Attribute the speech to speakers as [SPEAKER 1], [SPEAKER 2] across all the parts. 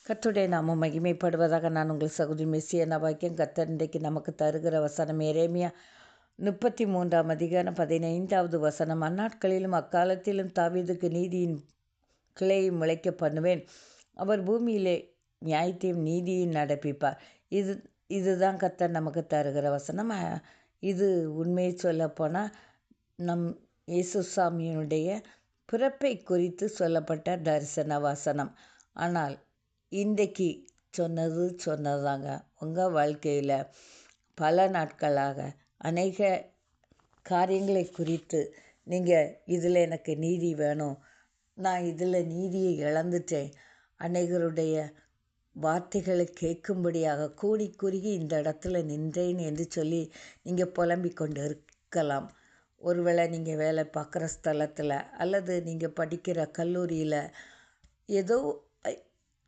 [SPEAKER 1] கர்த்தருடைய நாமம் மகிமைப்படுவதாக. நான் உங்கள் சகோதரி மெஸ்ஸியா வாக்கியம். கர்த்தர் இன்றைக்கு நமக்கு தருகிற வசனம் எரேமியா 33 வசனம். அந்நாட்களிலும் அக்காலத்திலும் தாவீதுக்கு நீதியின் கிளையை முளைக்க பண்ணுவேன், அவர் பூமியிலே நியாயத்தையும் நீதியையும் நடப்பிப்பார். இதுதான் கர்த்தர் நமக்கு தருகிற வசனம். இது உண்மையை சொல்லப்போனால் நம் இயேசுசாமியினுடைய பிறப்பை குறித்து சொல்லப்பட்ட தரிசன வசனம். ஆனால் இன்றைக்கு சொன்னதாங்க. உங்கள் வாழ்க்கையில் பல நாட்களாக அநேக காரியங்களை குறித்து நீங்கள் இதில் எனக்கு நீதி வேணும், நான் இதில் நீதியை இழந்துட்டேன், அநேகருடைய வார்த்தைகளை கேட்கும்படியாக கூடி குறுகி இந்த இடத்துல நின்றேன் என்று சொல்லி நீங்கள் புலம்பிக் கொண்டு இருக்கலாம். ஒருவேளை நீங்கள் வேலை பார்க்குற ஸ்தலத்தில் அல்லது நீங்கள் படிக்கிற கல்லூரியில் ஏதோ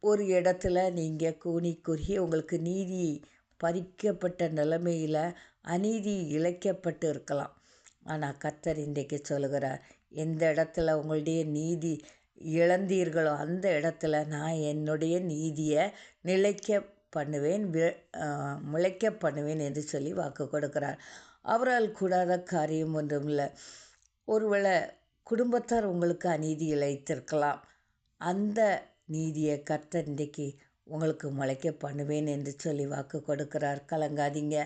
[SPEAKER 1] ஒரு இடத்துல நீங்கள் கூனி குறுகி உங்களுக்கு நீதி பறிக்கப்பட்ட நிலைமையில் அநீதி இழைக்கப்பட்டு இருக்கலாம். ஆனால் கர்த்தர் இன்றைக்கு சொல்லுகிறார், எந்த இடத்துல உங்களுடைய நீதி இழந்தீர்களோ அந்த இடத்துல நான் என்னுடைய நீதியை முளைக்க பண்ணுவேன் என்று சொல்லி வாக்கு கொடுக்கிறார். அவரால் கூடாத காரியம் ஒன்றுமில்லை. ஒருவேளை குடும்பத்தார் உங்களுக்கு அநீதி இழைத்திருக்கலாம். அந்த நீதியை கர்த்தர் இன்றைக்கு உங்களுக்கு முளைக்க பண்ணுவேன் என்று சொல்லி வாக்கு கொடுக்கிறார். கலங்காதீங்க.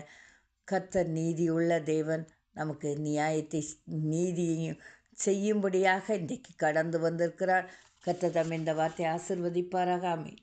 [SPEAKER 1] கர்த்தர் நீதியுள்ள தேவன். நமக்கு நீதியையும் செய்யும்படியாக இன்றைக்கு கடந்து வந்திருக்கிறார். கர்த்தர் தம் இந்த வார்த்தை ஆசீர்வதிப்பாராக. ஆமென்.